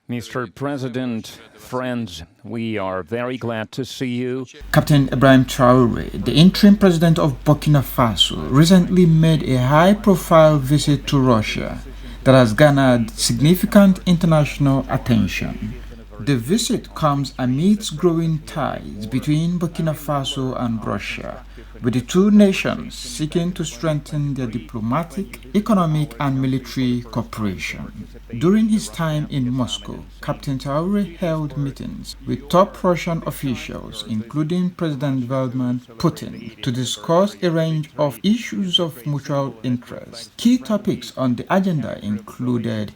Mr. President, friends, we are very glad to see you. Captain Ibrahim Traoré, the interim president of Burkina Faso, recently made a high-profile visit to Russia that has garnered significant international attention. The visit comes amidst growing ties between Burkina Faso and Russia, with the two nations seeking to strengthen their diplomatic, economic, and military cooperation. During his time in Moscow, Captain Traoré held meetings with top Russian officials, including President Vladimir Putin, to discuss a range of issues of mutual interest. Key topics on the agenda included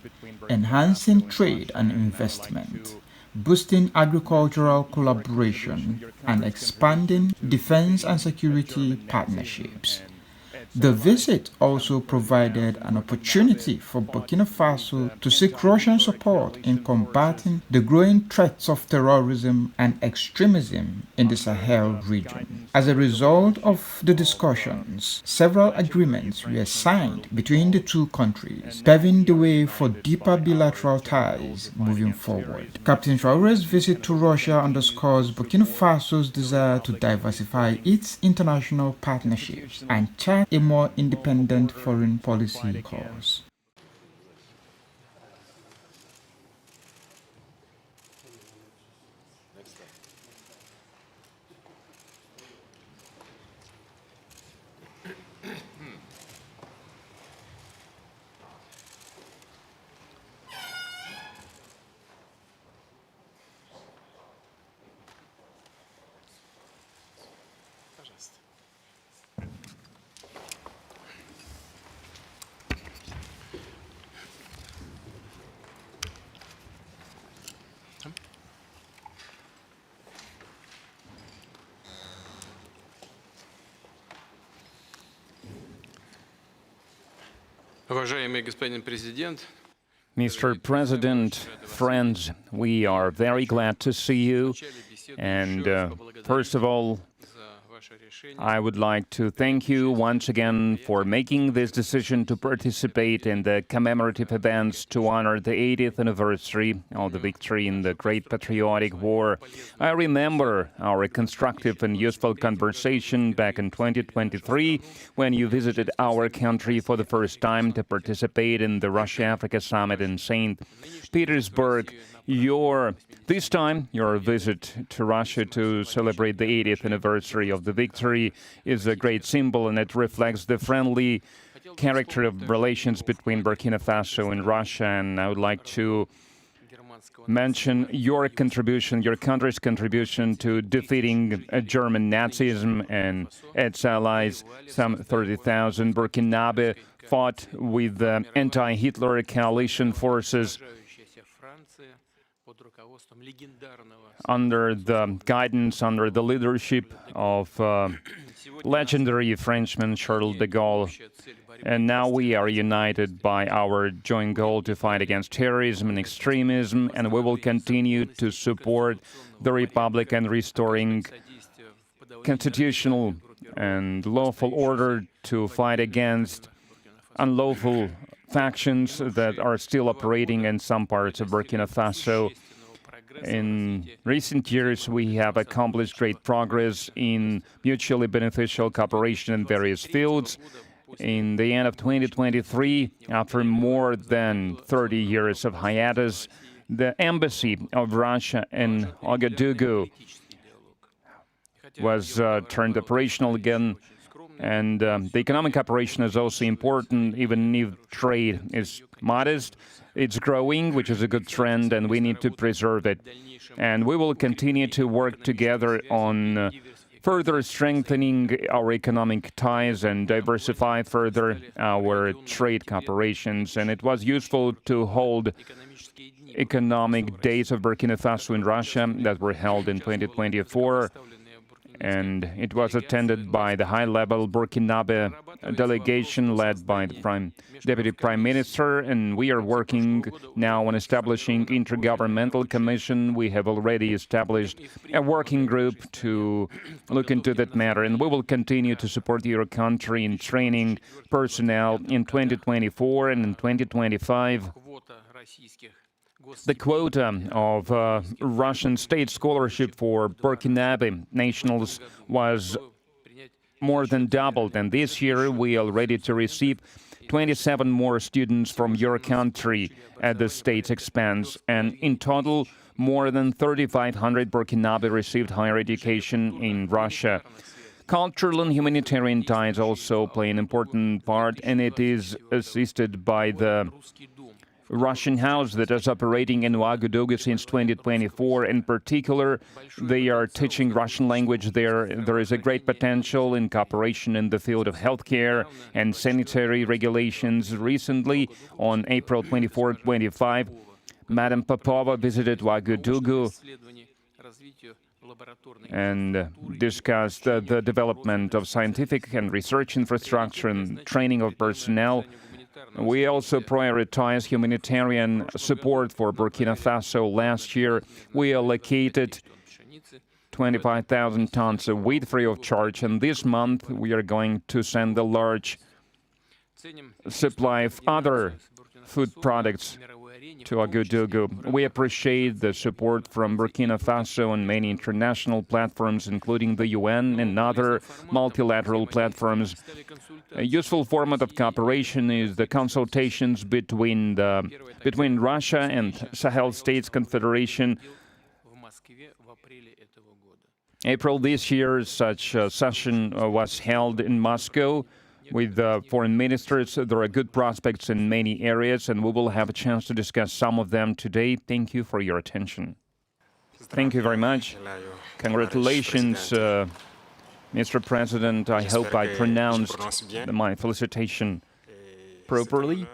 enhancing trade and investment, boosting agricultural collaboration, and expanding defense and security partnerships. The visit also provided an opportunity for Burkina Faso to seek Russian support in combating the growing threats of terrorism and extremism in the Sahel region. As a result of the discussions, several agreements were signed between the two countries, paving the way for deeper bilateral ties moving forward. Captain Traoré's visit to Russia underscores Burkina Faso's desire to diversify its international partnerships and chart a more independent foreign policy course. Уважаемый господин президент, Mr. President, friends, we are very glad to see you. And first of all, I would like to thank you once again for making this decision to participate in the commemorative events to honor the 80th anniversary of the victory in the Great Patriotic War. I remember our constructive and useful conversation back in 2023 when you visited our country for the first time to participate in the Russia-Africa Summit in St. Petersburg. This time, your visit to Russia to celebrate the 80th anniversary of the victory is a great symbol, and it reflects the friendly character of relations between Burkina Faso and Russia. And I would like to mention your contribution, your country's contribution to defeating German Nazism and its allies. Some 30,000 Burkinabe fought with the anti-Hitler coalition forces under the guidance, under the leadership of legendary Frenchman Charles de Gaulle. And now we are united by our joint goal to fight against terrorism and extremism, and we will continue to support the Republic and restoring constitutional and lawful order, to fight against unlawful factions that are still operating in some parts of Burkina Faso. In recent years, we have accomplished great progress in mutually beneficial cooperation in various fields. In the end of 2023, after more than 30 years of hiatus, the embassy of Russia in Ouagadougou was turned operational again. And the economic cooperation is also important, even if trade is modest. It's growing, which is a good trend, and we need to preserve it. And we will continue to work together on further strengthening our economic ties and diversify further our trade cooperations. And it was useful to hold economic days of Burkina Faso in Russia that were held in 2024. And it was attended by the high-level Burkinabe delegation led by the Deputy Prime Minister, and we are working now on establishing intergovernmental commission. We have already established a working group to look into that matter, and we will continue to support your country in training personnel in 2024 and in 2025. The quota of Russian state scholarship for Burkinabe nationals was more than doubled, and this year we are ready to receive 27 more students from your country at the state's expense, and in total, more than 3,500 Burkinabe received higher education in Russia. Cultural and humanitarian ties also play an important part, and it is assisted by the Russian house that is operating in Ouagadougou since 2024. In particular, they are teaching Russian language there. There is a great potential in cooperation in the field of healthcare and sanitary regulations. Recently, on April 24-25, Madam Popova visited Ouagadougou and discussed the development of scientific and research infrastructure and training of personnel. We also prioritize humanitarian support for Burkina Faso. Last year, we allocated 25,000 tons of wheat free of charge, and this month we are going to send a large supply of other food products to Ouagadougou. We appreciate the support from Burkina Faso on many international platforms, including the UN and other multilateral platforms. A useful format of cooperation is the consultations between Russia and Sahel States Confederation. April this year, such a session was held in Moscow with foreign ministers. There are good prospects in many areas, and we will have a chance to discuss some of them today. Thank you for your attention. Thank you very much. Congratulations, Mr. President. I hope I pronounced my felicitation properly.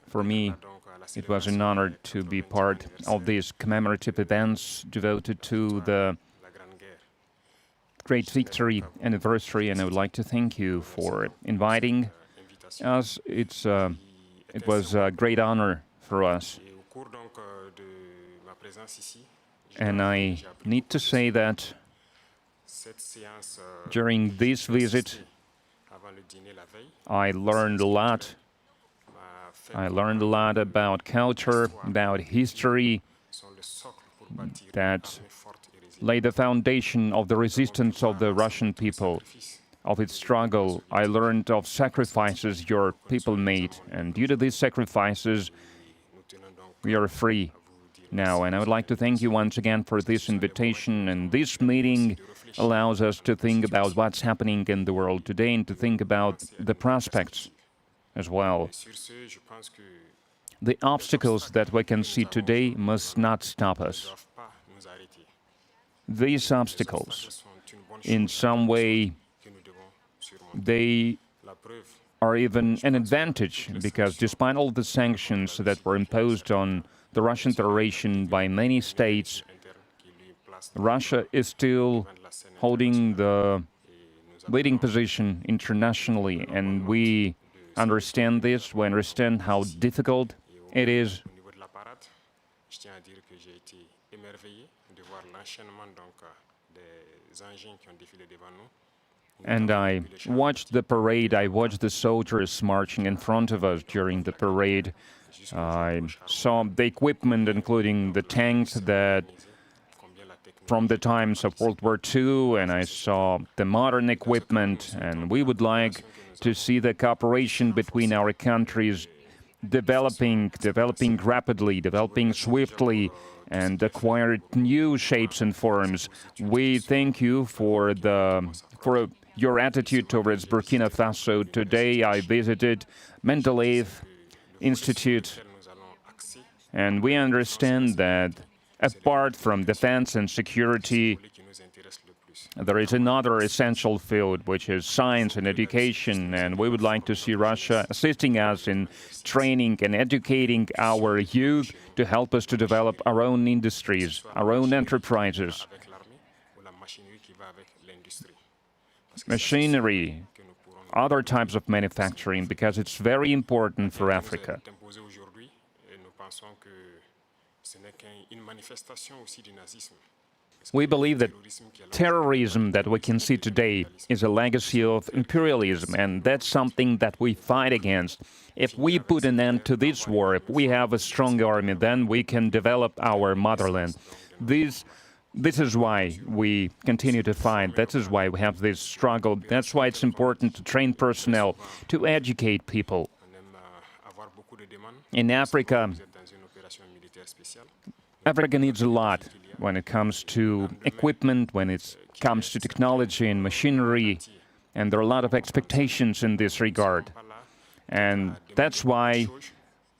For me, it was an honor to be part of these commemorative events devoted to the great victory anniversary, and I would like to thank you for inviting us. It was a great honor for us. And I need to say that during this visit, I learned a lot. I learned a lot about culture, about history, that lay the foundation of the resistance of the Russian people, of its struggle. I learned of sacrifices your people made, and due to these sacrifices, we are free now. And I would like to thank you once again for this invitation, and this meeting allows us to think about what's happening in the world today and to think about the prospects as well. The obstacles that we can see today must not stop us. These obstacles, in some way, they are even an advantage, because despite all the sanctions that were imposed on the Russian Federation by many states, Russia is still holding the leading position internationally, and we understand this. We understand how difficult it is. And I watched the parade. I watched the soldiers marching in front of us during the parade. I saw the equipment, including the tanks that from the times of World War II, and I saw the modern equipment, and we would like to see the cooperation between our countries developing rapidly, developing swiftly, and acquired new shapes and forms. We thank you for your attitude towards Burkina Faso. Today I visited Mendeleev Institute, and we understand that apart from defense and security, there is another essential field, which is science and education, and we would like to see Russia assisting us in training and educating our youth to help us to develop our own industries, our own enterprises. Machinery, other types of manufacturing, because it's very important for Africa. We believe that terrorism that we can see today is a legacy of imperialism, and that's something that we fight against. If we put an end to this war, if we have a strong army, then we can develop our motherland. This is why we continue to fight. That is why we have this struggle. That's why it's important to train personnel, to educate people. In Africa, Africa needs a lot when it comes to equipment, when it comes to technology and machinery, and there are a lot of expectations in this regard. And that's why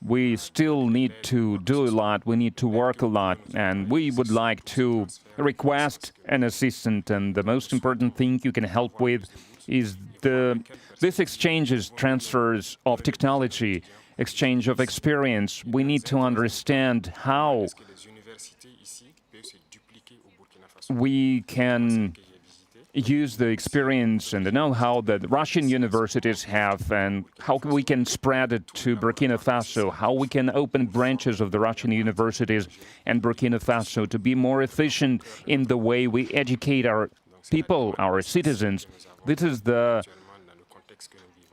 we still need to do a lot, we need to work a lot, and we would like to request an assistant. And the most important thing you can help with is this exchanges, transfers of technology, exchange of experience. We need to understand how we can use the experience and the know-how that Russian universities have, and how we can spread it to Burkina Faso, how we can open branches of the Russian universities and Burkina Faso to be more efficient in the way we educate our people, our citizens. This is the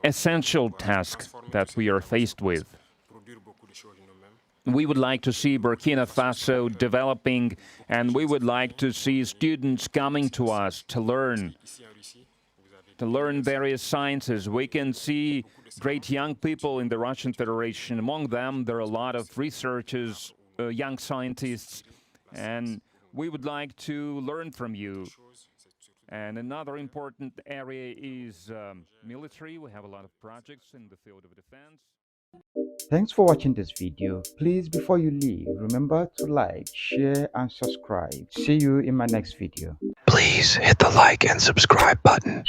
essential task that we are faced with. We would like to see Burkina Faso developing, and we would like to see students coming to us to learn various sciences. We can see great young people in the Russian Federation. Among them, there are a lot of researchers, young scientists, and we would like to learn from you. And another important area is military. We have a lot of projects in the field of defense. Thanks for watching this video. Please, before you leave, remember to like, share, and subscribe. See you in my next video. Please hit the like and subscribe button.